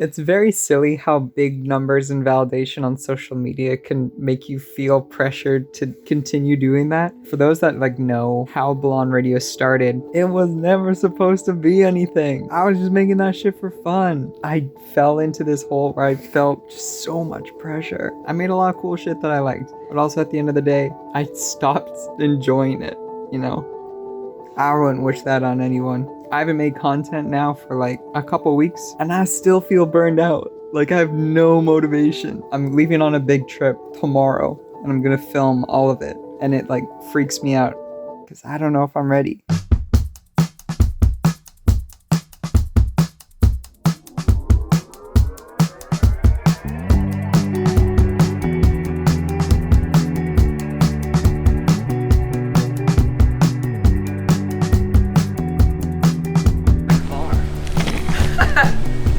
It's very silly how big numbers and validation on social media can make you feel pressured to continue doing that. For those that know how Blonde Radio started, it was never supposed to be anything. I was just making that shit for fun. I fell into this hole where I felt just so much pressure. I made a lot of cool shit that I liked, but also at the end of the day, I stopped enjoying it, I wouldn't wish that on anyone. I haven't made content now for a couple weeks and I still feel burned out. I have no motivation. I'm leaving on a big trip tomorrow and I'm gonna film all of it. And it freaks me out because I don't know if I'm ready.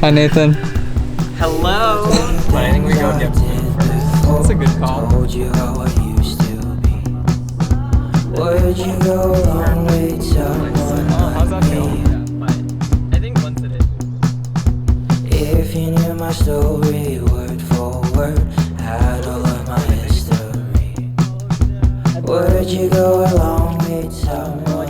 Hi Nathan. Hello. I think we go get food first. That's a good call. Told you how I used to be. Would you go along with someone How's that feel? I think once it is. if you knew my story word for word, had all of my history? Would you go along with someone like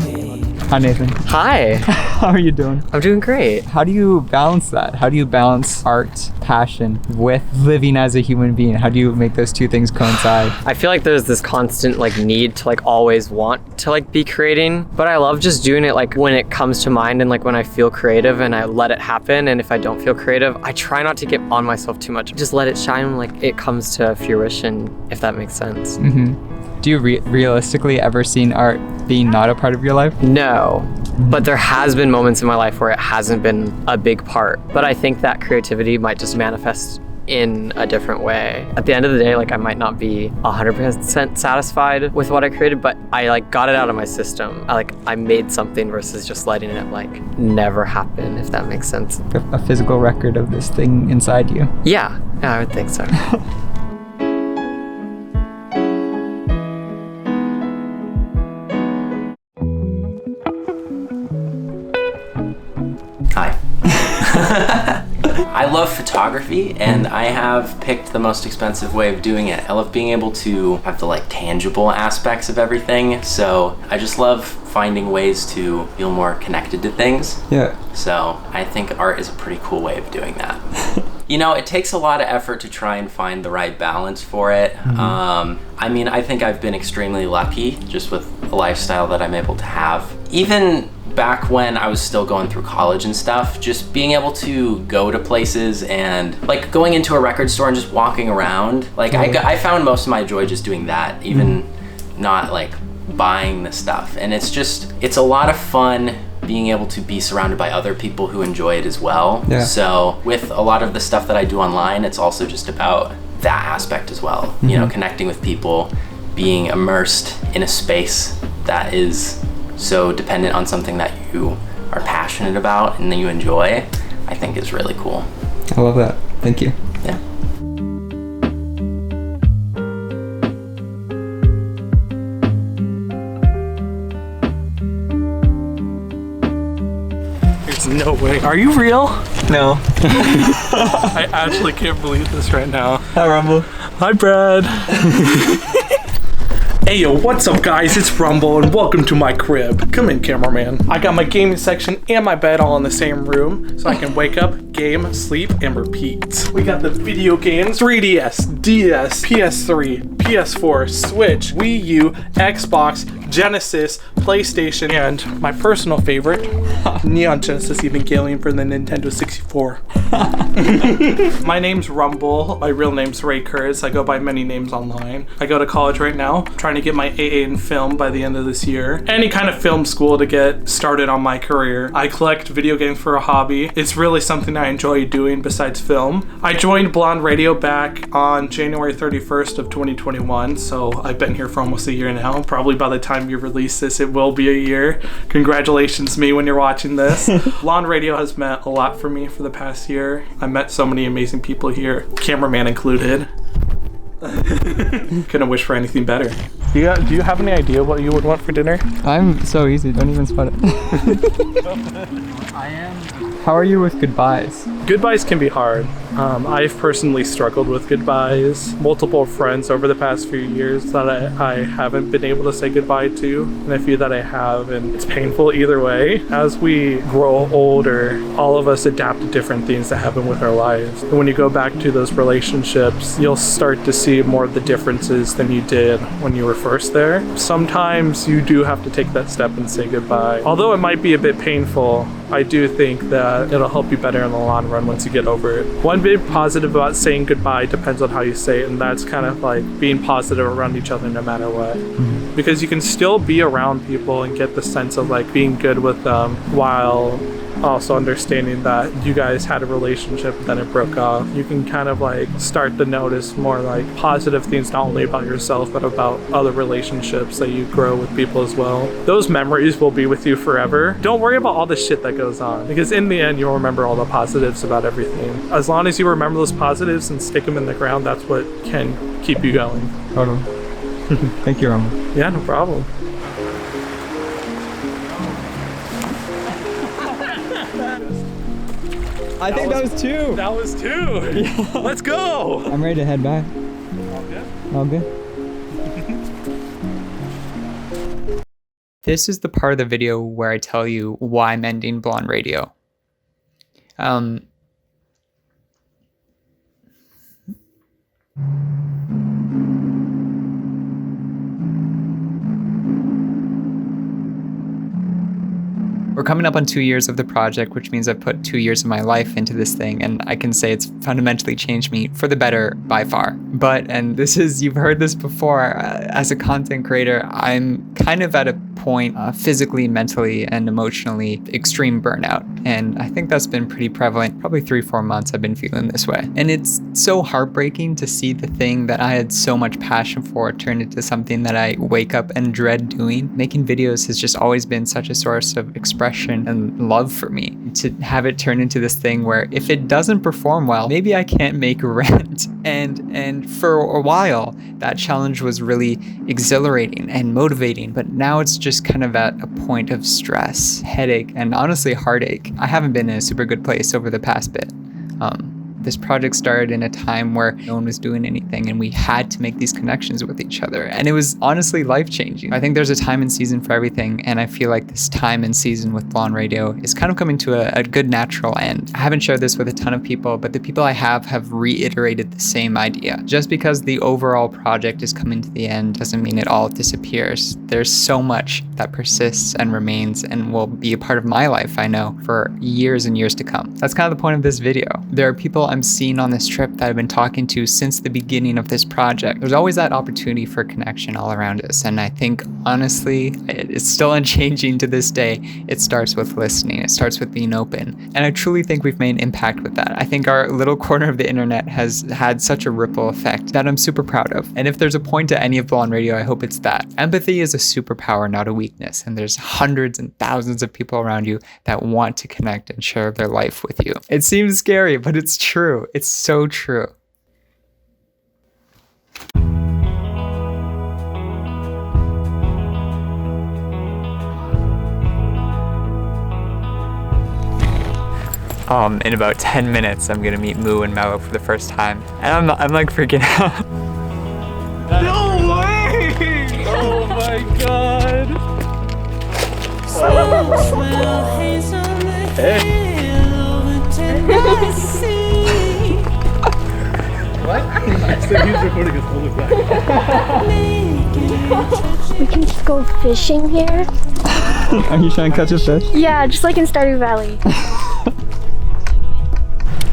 me? Hi Nathan. Hi. How are you doing? I'm doing great. How do you balance that? How do you balance art, passion, with living as a human being? How do you make those two things coincide? I feel like there's this constant need to always want to be creating, but I love just doing it when it comes to mind and when I feel creative and I let it happen. And if I don't feel creative, I try not to get on myself too much. Just let it shine it comes to fruition, if that makes sense. Mm-hmm. Do you realistically ever seen art being not a part of your life? No, but there has been moments in my life where it hasn't been a big part. But I think that creativity might just manifest in a different way. At the end of the day, I might not be 100% satisfied with what I created, but I got it out of my system. I made something versus just letting it never happen, if that makes sense. A physical record of this thing inside you. Yeah, I would think so. Hi. I love photography and I have picked the most expensive way of doing it. I love being able to have the tangible aspects of everything. So I just love finding ways to feel more connected to things. Yeah. So I think art is a pretty cool way of doing that. It takes a lot of effort to try and find the right balance for it. Mm-hmm. I think I've been extremely lucky just with the lifestyle that I'm able to have. Even back when I was still going through college and stuff, just being able to go to places and going into a record store and just walking around. I found most of my joy just doing that, even not buying the stuff. And it's a lot of fun being able to be surrounded by other people who enjoy it as well. Yeah. So with a lot of the stuff that I do online, it's also just about that aspect as well. Mm-hmm. Connecting with people, being immersed in a space that is so dependent on something that you are passionate about and that you enjoy, I think is really cool. I love that. Thank you. Yeah. There's no way. Are you real? No. I actually can't believe this right now. Hi, Rumble. Hi, Brad. Hey yo, what's up guys? It's Rumble and welcome to my crib. Come in, cameraman. I got my gaming section and my bed all in the same room so I can wake up, game, sleep, and repeat. We got the video games: 3DS, DS, PS3, PS4, Switch, Wii U, Xbox, Genesis, PlayStation, and my personal favorite, Neon Genesis Evangelion for the Nintendo 64. My name's Rumble. My real name's Ray Kurz. I go by many names online. I go to college right now, trying to get my AA in film by the end of this year. Any kind of film school to get started on my career. I collect video games for a hobby. It's really something I enjoy doing besides film. I joined Blonde Radio back on January 31st of 2021, so I've been here for almost a year now. Probably by the time you release this, it will be a year. Congratulations to me when you're watching this. Blonde Radio has meant a lot for me for the past year. I met so many amazing people here, cameraman included. Couldn't wish for anything better. Do you have any idea what you would want for dinner? I'm so easy. Don't even sweat it. I am. How are you with goodbyes? Goodbyes can be hard. I've personally struggled with goodbyes. Multiple friends over the past few years that I haven't been able to say goodbye to, and a few that I have, and it's painful either way. As we grow older, all of us adapt to different things that happen with our lives. And when you go back to those relationships, you'll start to see more of the differences than you did when you were first there. Sometimes you do have to take that step and say goodbye. Although it might be a bit painful, I do think that it'll help you better in the long run once you get over it. One big positive about saying goodbye depends on how you say it, and that's kind of like being positive around each other no matter what. Because you can still be around people and get the sense of like being good with them while also understanding that you guys had a relationship, then it broke off. You can kind of like start to notice more like positive things, not only about yourself, but about other relationships that you grow with people as well. Those memories will be with you forever. Don't worry about all the shit that goes on, because in the end, you'll remember all the positives about everything. As long as you remember those positives and stick them in the ground, that's what can keep you going. Totally. Thank you, Rama. Yeah, no problem. I think that was 2. That was 2. Yeah. Let's go. I'm ready to head back. All good? All good. This is the part of the video where I tell you why I'm ending Blonde Radio. We're coming up on 2 years of the project, which means I've put 2 years of my life into this thing, and I can say it's fundamentally changed me for the better by far. But, and this is, you've heard this before, as a content creator, I'm kind of at a point physically, mentally, and emotionally extreme burnout. And I think that's been pretty prevalent. Probably 3-4 months I've been feeling this way. And it's so heartbreaking to see the thing that I had so much passion for turn into something that I wake up and dread doing. Making videos has just always been such a source of expression and love for me. To have it turn into this thing where if it doesn't perform well, maybe I can't make rent. And for a while, that challenge was really exhilarating and motivating, but now it's just kind of at a point of stress, headache, and honestly heartache. I haven't been in a super good place over the past bit. This project started in a time where no one was doing anything, and we had to make these connections with each other, and it was honestly life-changing. I think there's a time and season for everything, and I feel like this time and season with Blonde Radio is kind of coming to a good natural end. I haven't shared this with a ton of people, but the people I have reiterated the same idea. Just because the overall project is coming to the end doesn't mean it all disappears. There's so much that persists and remains and will be a part of my life, I know, for years and years to come. That's kind of the point of this video. There are people I'm seeing on this trip that I've been talking to since the beginning of this project. There's always that opportunity for connection all around us, and I think honestly it's still unchanging to this day. It starts with listening. It starts with being open, and I truly think we've made an impact with that. I think our little corner of the internet has had such a ripple effect that I'm super proud of, and if there's a point to any of Blonde Radio, I hope it's that. Empathy is a superpower, not a weakness, and there's hundreds and thousands of people around you that want to connect and share their life with you. It seems scary, but it's true. It's so true. In about 10 minutes, I'm gonna meet Moo and Mello for the first time, and I'm like freaking out. No way! Oh my god! Hey. What? I said he's recording us. We'll look back. We can just go fishing here. Are you trying to catch a fish? Yeah, just like in Stardew Valley.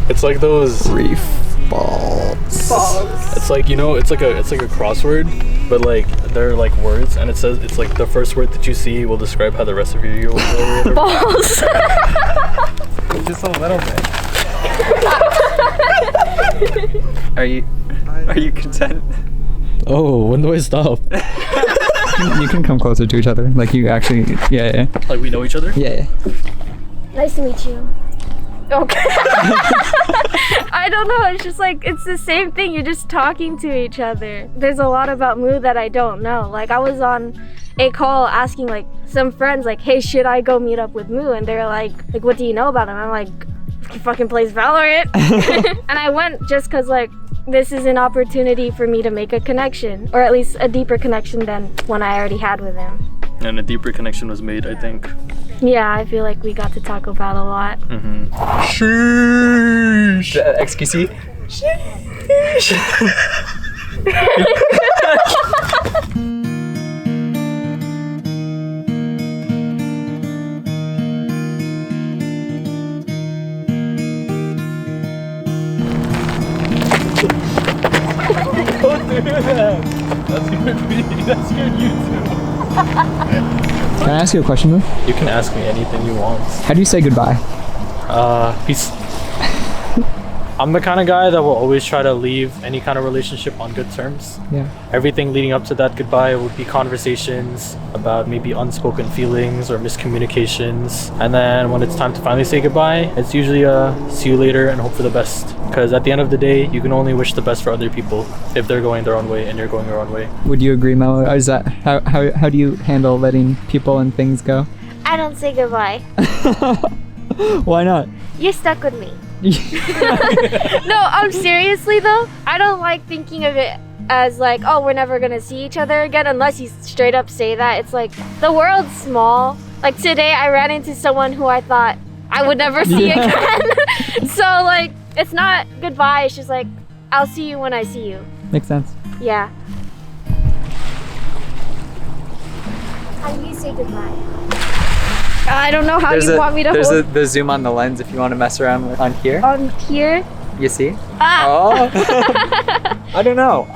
It's like those reef balls. It's like, you know, it's like a crossword, but like they're like words, and it says it's like the first word that you see will describe how the rest of your year will go. Balls. Just a little bit. Are you content? Oh, when do I stop? You can come closer to each other. Like you actually, yeah. Like we know each other? Yeah. Nice to meet you. Okay. I don't know, it's just like, it's the same thing, you're just talking to each other. There's a lot about Moo that I don't know. Like I was on a call asking like some friends like, hey, should I go meet up with Moo? And they're like, what do you know about him? I'm like, he fucking plays Valorant. And I went just because, like, this is an opportunity for me to make a connection, or at least a deeper connection than one I already had with him. And a deeper connection was made, I think. Yeah, I feel like we got to talk about a lot. Sheesh. XQC? Don't do that. That's good me. That's good you too. Can I ask you a question though? You can ask me anything you want. How do you say goodbye? Peace. I'm the kind of guy that will always try to leave any kind of relationship on good terms. Yeah. Everything leading up to that goodbye would be conversations about maybe unspoken feelings or miscommunications. And then when it's time to finally say goodbye, it's usually a see you later and hope for the best. Because at the end of the day, you can only wish the best for other people if they're going their own way and you're going your own way. Would you agree, Mel? Or is that how do you handle letting people and things go? I don't say goodbye. Why not? You're stuck with me. No, seriously though, I don't like thinking of it as like, oh, we're never gonna see each other again, unless you straight up say that. It's like, the world's small. Like today I ran into someone who I thought I would never see again. So like, it's not goodbye, it's just like, I'll see you when I see you. Makes sense. Yeah. How do you say goodbye? I don't know how you want me to there's hold the zoom on the lens if you want to mess around with on here. on here. You see? Ah. Oh. I don't know.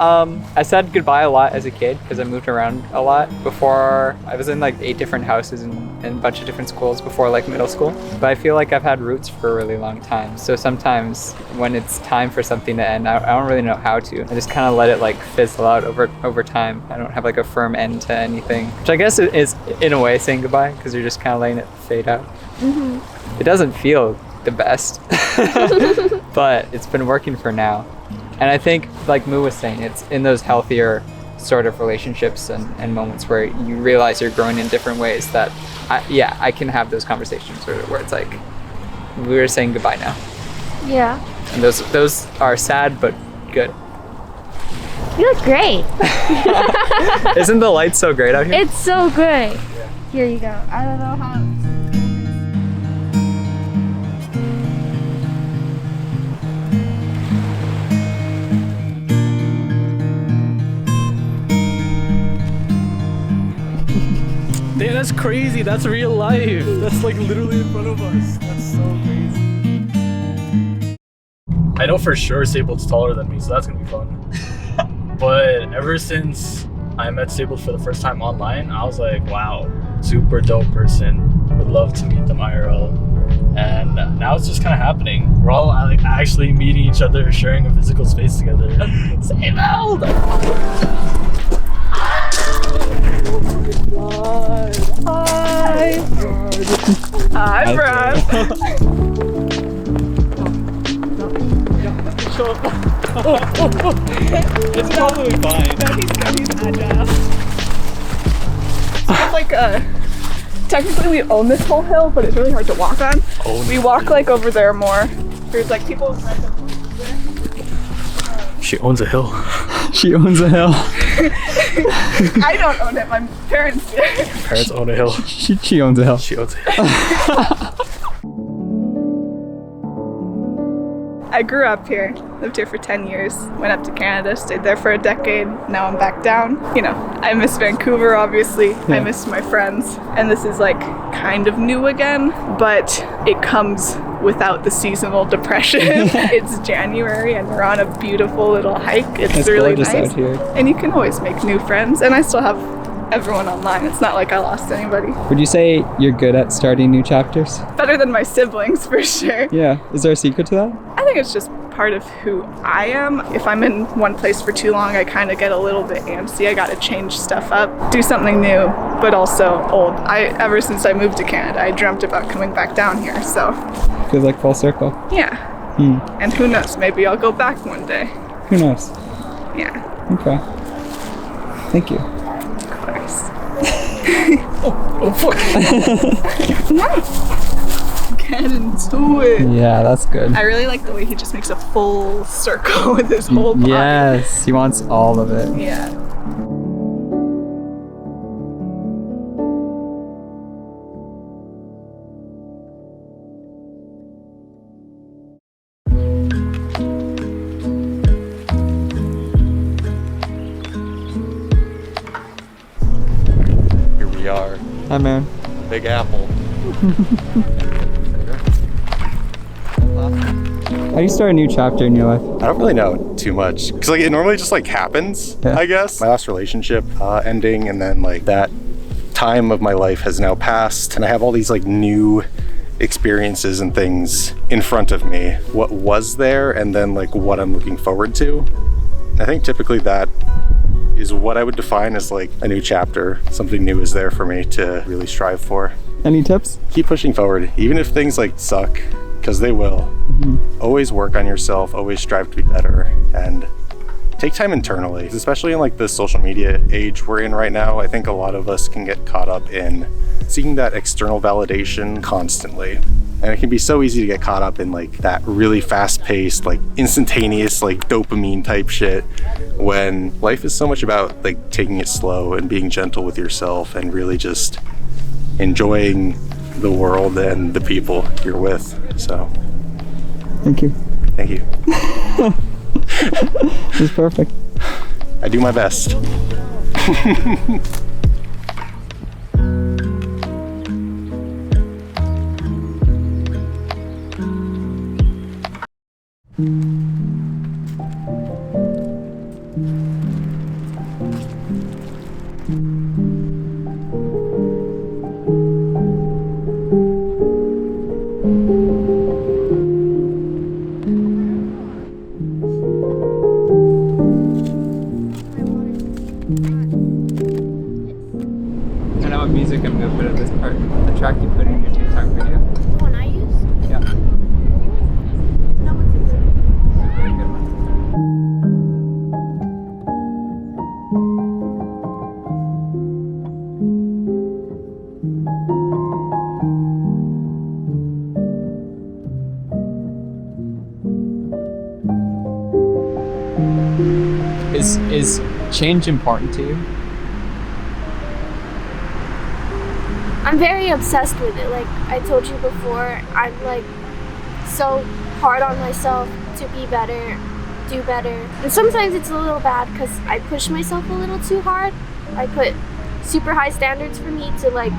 I said goodbye a lot as a kid because I moved around a lot before. I was in like 8 different houses and a bunch of different schools before like middle school. But I feel like I've had roots for a really long time. So sometimes when it's time for something to end, I don't really know how to. I just kind of let it like fizzle out over time. I don't have like a firm end to anything, which I guess is in a way saying goodbye because you're just kind of letting it fade out. Mm-hmm. It doesn't feel the best, but it's been working for now. And I think, like Moo was saying, it's in those healthier sort of relationships and moments where you realize you're growing in different ways that, I can have those conversations where it's like, we're saying goodbye now. Yeah. And those are sad, but good. You look great. Isn't the light so great out here? It's so good. Here you go. I don't know how. Damn, that's crazy. That's real life. That's like literally in front of us. That's so crazy. I know for sure Sabled's taller than me, so that's gonna be fun. But ever since I met Sable for the first time online, I was like, wow, super dope person. Would love to meet them IRL. And now it's just kind of happening. We're all like actually meeting each other, sharing a physical space together. Sable! Hi, Brad. It's probably fine. No, he's good. He's agile. So it's like technically we own this whole hill, but it's really hard to walk on. We walk like over there more. There's like people. She owns a hill. She owns a hill. I don't own it. My parents do. Parents own a hill. She owns a hill. She owns a hill. I grew up here, lived here for 10 years, went up to Canada, stayed there for a decade. Now I'm back down. You know, I miss Vancouver, obviously. Yeah. I miss my friends. And this is like kind of new again, but it comes without the seasonal depression. It's January and we're on a beautiful little hike. It's really gorgeous nice. out here. And you can always make new friends. And I still have everyone online. It's not like I lost anybody. Would you say you're good at starting new chapters? Better than my siblings, for sure. Yeah. Is there a secret to that? I think it's just part of who I am. If I'm in one place for too long, I kind of get a little bit antsy. I got to change stuff up, do something new, but also old. Ever since I moved to Canada, I dreamt about coming back down here, so Feels like full circle. yeah. And who knows, maybe I'll go back one day. Who knows? Yeah, Okay. Thank you. of course. Oh fuck. Okay. get into it. Yeah, that's good. I really like the way he just makes a full circle with his whole body. Yes, he wants all of it. Yeah. Here we are, Hi, man. Big Apple. How do you start a new chapter in your life? I don't really know too much because like it normally just like happens. Yeah. I guess my last relationship ending, and then like that time of my life has now passed, and I have all these like new experiences and things in front of me. What was there, and then like what I'm looking forward to. I think typically that is what I would define as like a new chapter. Something new is there for me to really strive for. Any tips? Keep pushing forward, even if things like suck, because they will. Always work on yourself, always strive to be better, and take time internally, especially in like the social media age we're in right now. I think a lot of us can get caught up in seeking that external validation constantly. And it can be so easy to get caught up in like that really fast-paced, like instantaneous, like dopamine type shit, when life is so much about like taking it slow and being gentle with yourself and really just enjoying the world and the people you're with. So Thank you. thank you. This is perfect. I do my best. I know what music I'm gonna put at this part. The track you put in your TikTok video. The one I use? Yeah. That one's It's a really good one. Is change important to you? I'm very obsessed with it. Like I told you before, I'm like so hard on myself to be better, do better. And sometimes it's a little bad because I push myself a little too hard. I put super high standards for me to like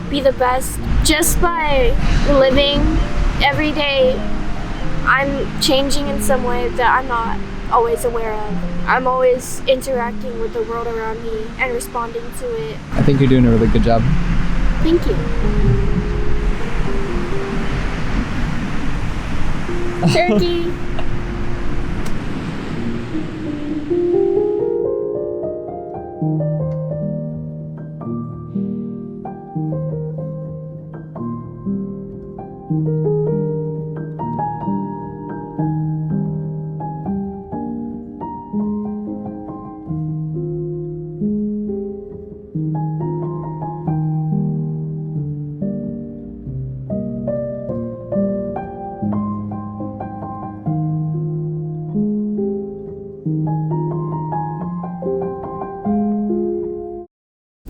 be the best. Just by living every day, I'm changing in some way that I'm not always aware of. I'm always interacting with the world around me and responding to it. I think you're doing a really good job. Thank you. Turkey.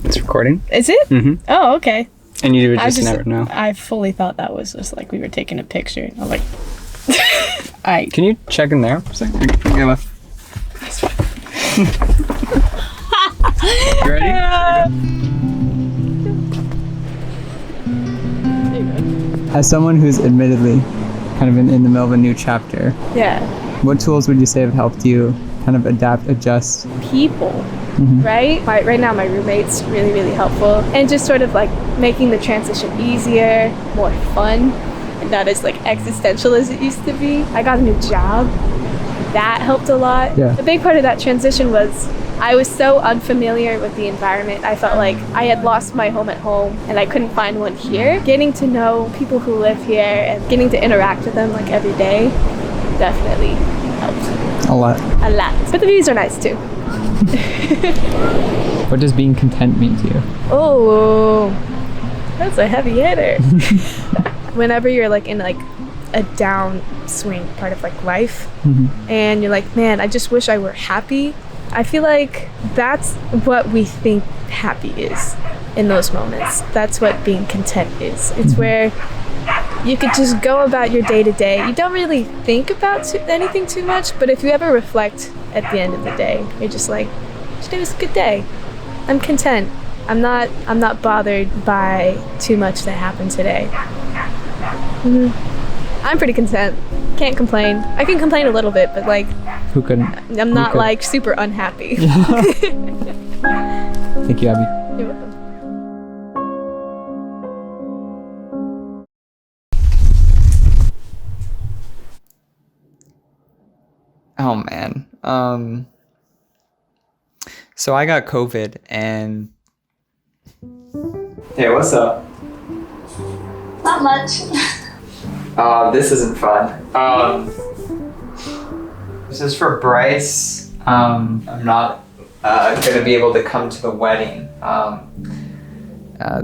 It's recording. Is it? Mm-hmm. Oh, okay. And you would I just just never know. I fully thought that was just like we were taking a picture. I was like, Can you check in there for a second? Okay, left. You ready? As someone who's admittedly kind of in the middle of a new chapter, Yeah. what tools would you say have helped you kind of adapt, adjust? People, right? Right now, my roommate's really, really helpful, and just sort of like making the transition easier, more fun, and not as like existential as it used to be. I got a new job. That helped a lot. Yeah. The big part of that transition was I was so unfamiliar with the environment. I felt like I had lost my home at home and I couldn't find one here. Getting to know people who live here and getting to interact with them like every day definitely helped. A lot. A lot. But the views are nice too. What does being content mean to you? Oh, that's a heavy hitter. whenever you're like in like a downswing part of like life, and you're like, man, I just wish I were happy. I feel like that's what we think happy is in those moments. That's what being content is. It's where you could just go about your day to day. You don't really think about anything too much, but if you ever reflect at the end of the day, you're just like, today was a good day. I'm content. I'm not bothered by too much that happened today. I'm pretty content. Can't complain. I can complain a little bit, but like, Who couldn't? I'm not like super unhappy. Thank you, Abby. You're welcome. Oh man. So I got COVID and hey, what's up? Not much. This isn't fun. This is for Bryce. I'm not gonna be able to come to the wedding.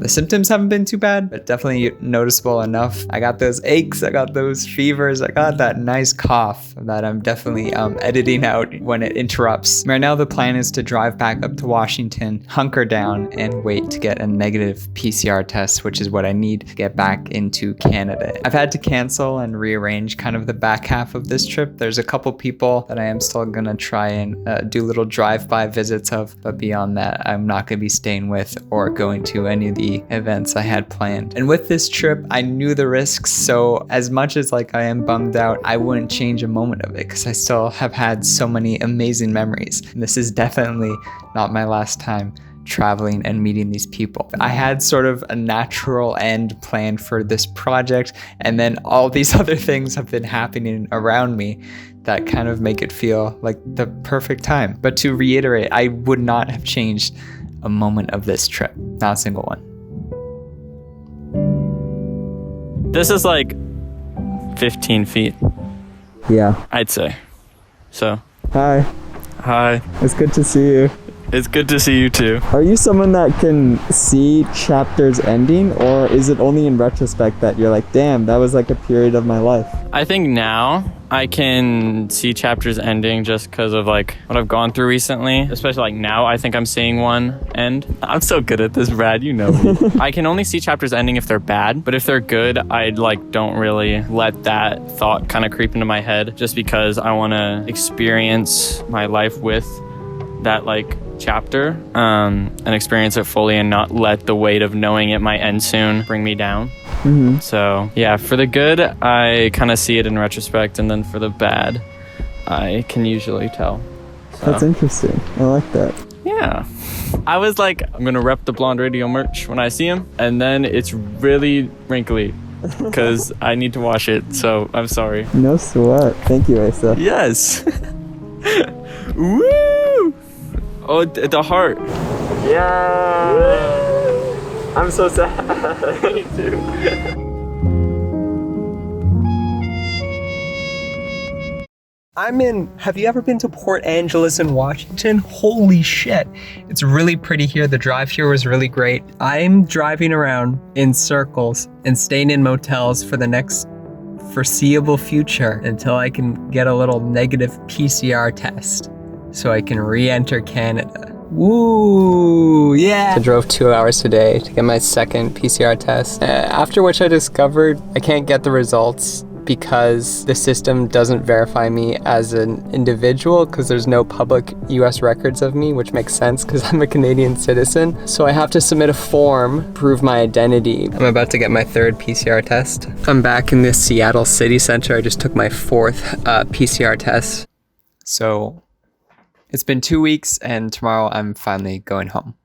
The symptoms haven't been too bad, but definitely noticeable enough. I got those aches, I got those fevers, I got that nice cough that I'm definitely editing out when it interrupts. Right now the plan is to drive back up to Washington, hunker down, and wait to get a negative PCR test, which is what I need to get back into Canada. I've had to cancel and rearrange kind of the back half of this trip. There's a couple people that I am still gonna try and do little drive-by visits of, but beyond that, I'm not gonna be staying with or going to any of the events I had planned. And with this trip, I knew the risks, so as much as like I am bummed out, I wouldn't change a moment of it because I still have had so many amazing memories. And this is definitely not my last time traveling and meeting these people. I had sort of a natural end planned for this project, and then all these other things have been happening around me that kind of make it feel like the perfect time. But to reiterate, I would not have changed a moment of this trip. Not a single one. This is like 15 feet, Yeah. I'd say. So, Hi. hi. It's good to see you. It's good to see you too. Are you someone that can see chapters ending, or is it only in retrospect that you're like, damn, that was like a period of my life? I think now I can see chapters ending just because of like what I've gone through recently. Especially like now I think I'm seeing one end. I'm so good at this, Brad, you know me. I can only see chapters ending if they're bad, but if they're good, I like don't really let that thought kind of creep into my head just because I want to experience my life with that like chapter and experience it fully and not let the weight of knowing it might end soon bring me down. So yeah, for the good I kind of see it in retrospect, and then for the bad I can usually tell. So, That's interesting. I like that. yeah, I was like, I'm gonna rep the Blonde Radio merch when I see him, and then it's really wrinkly because I need to wash it, so I'm sorry. No sweat. Thank you, Asa. Yes. Woo! Oh, the heart. Yeah. I'm so sad. Me too. Have you ever been to Port Angeles in Washington? Holy shit. It's really pretty here. The drive here was really great. I'm driving around in circles and staying in motels for the next foreseeable future until I can get a little negative PCR test so I can re-enter Canada. Woo, yeah. I drove 2 hours today to get my second PCR test, after which I discovered I can't get the results because the system doesn't verify me as an individual because there's no public US records of me, which makes sense because I'm a Canadian citizen. So I have to submit a form, prove my identity. I'm about to get my third PCR test. I'm back in the Seattle city center. I just took my fourth PCR test. So it's been 2 weeks and tomorrow I'm finally going home.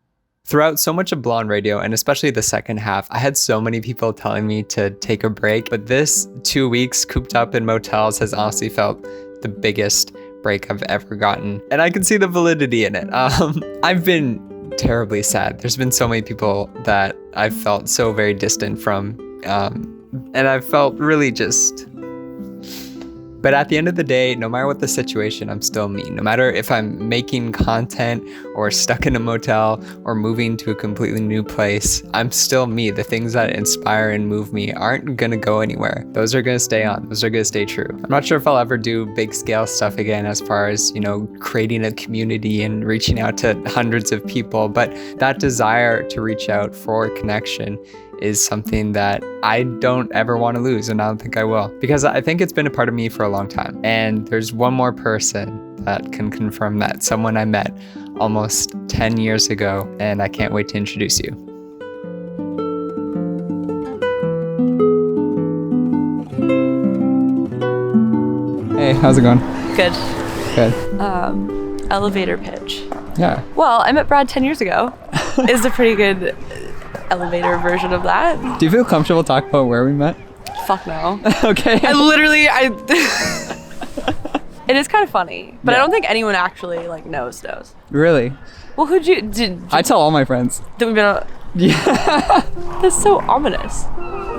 Throughout so much of Blonde Radio, and especially the second half, I had so many people telling me to take a break, but this 2 weeks cooped up in motels has honestly felt the biggest break I've ever gotten. And I can see the validity in it. I've been terribly sad. There's been so many people that I've felt so very distant from. And I've felt really just But at the end of the day, no matter what the situation, I'm still me. No matter if I'm making content or stuck in a motel or moving to a completely new place, I'm still me. The things that inspire and move me aren't gonna go anywhere. Those are gonna stay on. Those are gonna stay true. I'm not sure if I'll ever do big scale stuff again as far as, creating a community and reaching out to hundreds of people, but that desire to reach out for connection is something that I don't ever want to lose, and I don't think I will, because I think it's been a part of me for a long time. And there's one more person that can confirm that, someone I met almost 10 years ago, and I can't wait to introduce you. Hey, how's it going? Good. Good. Elevator pitch. Yeah. Well, I met Brad 10 years ago. Is a pretty good elevator version of that. Do you feel comfortable talking about where we met? Fuck no. Okay. It is kind of funny, but Yeah. I don't think anyone actually knows. Really? Well, did I tell all my friends. that we've been on? Yeah. That's so ominous.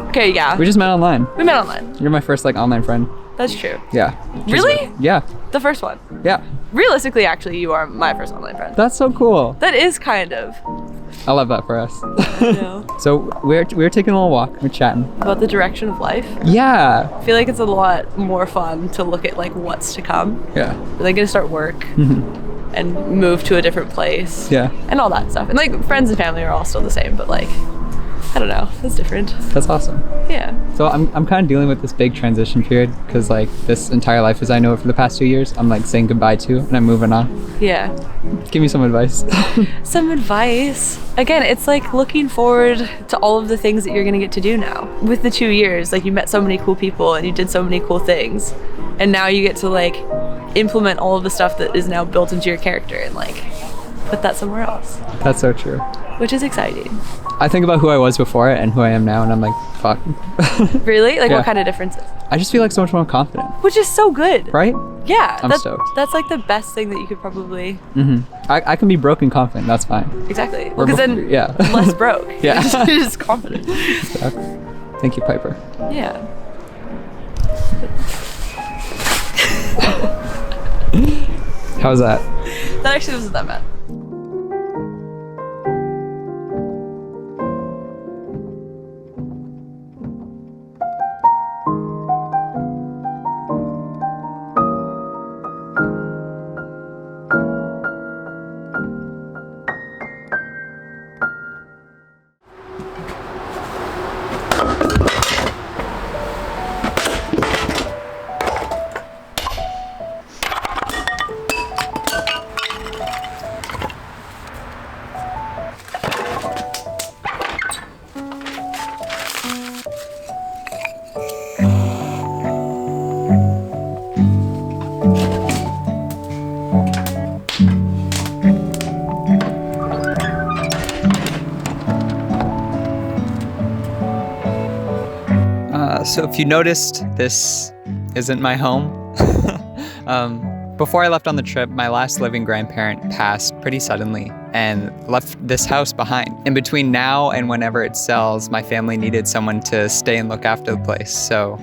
Okay, yeah. We just met online. We met online. You're my first online friend. That's true. Yeah. Really? Yeah. The first one. Yeah. Realistically, actually, you are my first online friend. That's so cool. That is kind of. I love that for us. I know. So we're taking a little walk. We're chatting. About the direction of life. Yeah. I feel like it's a lot more fun to look at what's to come. Yeah. We're gonna start work and move to a different place. Yeah. And all that stuff. And friends and family are all still the same, but I don't know. It's different. That's awesome. Yeah. So I'm kind of dealing with this big transition period because this entire life as I know it for the past 2 years, I'm saying goodbye to and I'm moving on. Yeah. Give me some advice. Some advice. Again, it's looking forward to all of the things that you're gonna get to do now. With the 2 years, you met so many cool people and you did so many cool things. And now you get to implement all of the stuff that is now built into your character and put that somewhere else. That's so true. Which is exciting. I think about who I was before and who I am now and I'm fuck. Really? Yeah. What kind of differences? I just feel so much more confident. Which is so good. Right? Yeah. I'm stoked. That's the best thing that you could probably... I can be broken confident, that's fine. Exactly. Well, because then yeah. less broke. Yeah. You're just confident. Exactly. Thank you, Piper. Yeah. How's that? That actually wasn't that bad. So if you noticed, this isn't my home. Before I left on the trip, my last living grandparent passed pretty suddenly and left this house behind. In between now and whenever it sells, my family needed someone to stay and look after the place, so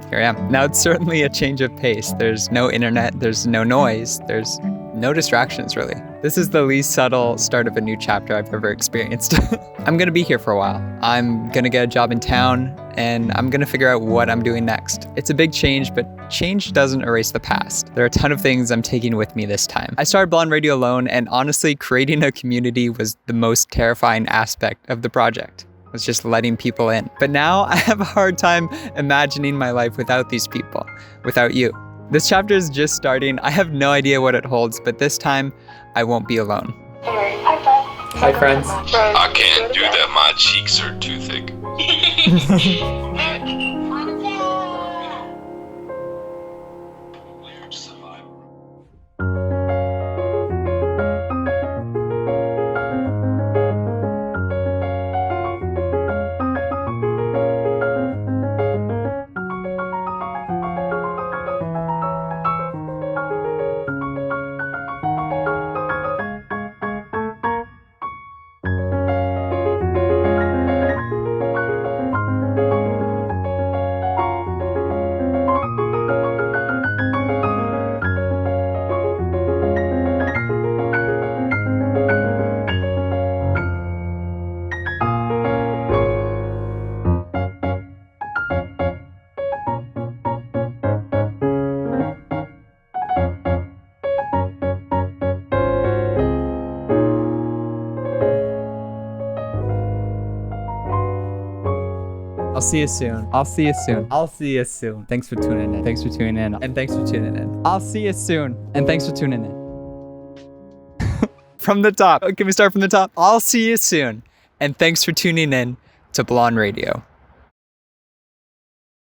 here I am. Now it's certainly a change of pace. There's no internet, there's no noise, there's no distractions really. This is the least subtle start of a new chapter I've ever experienced. I'm gonna be here for a while. I'm gonna get a job in town and I'm gonna figure out what I'm doing next. It's a big change, but change doesn't erase the past. There are a ton of things I'm taking with me this time. I started Blonde Radio alone, and honestly, creating a community was the most terrifying aspect of the project. Was just letting people in. But now I have a hard time imagining my life without these people, without you. This chapter is just starting. I have no idea what it holds, but this time I won't be alone. Hi, friends. I can't do that. My cheeks are too thick. I'll see you soon. I'll see you soon. I'll see you soon. Thanks for tuning in. Thanks for tuning in. And thanks for tuning in. I'll see you soon. And thanks for tuning in. From the top. Can we start from the top? I'll see you soon. And thanks for tuning in to Blonde Radio.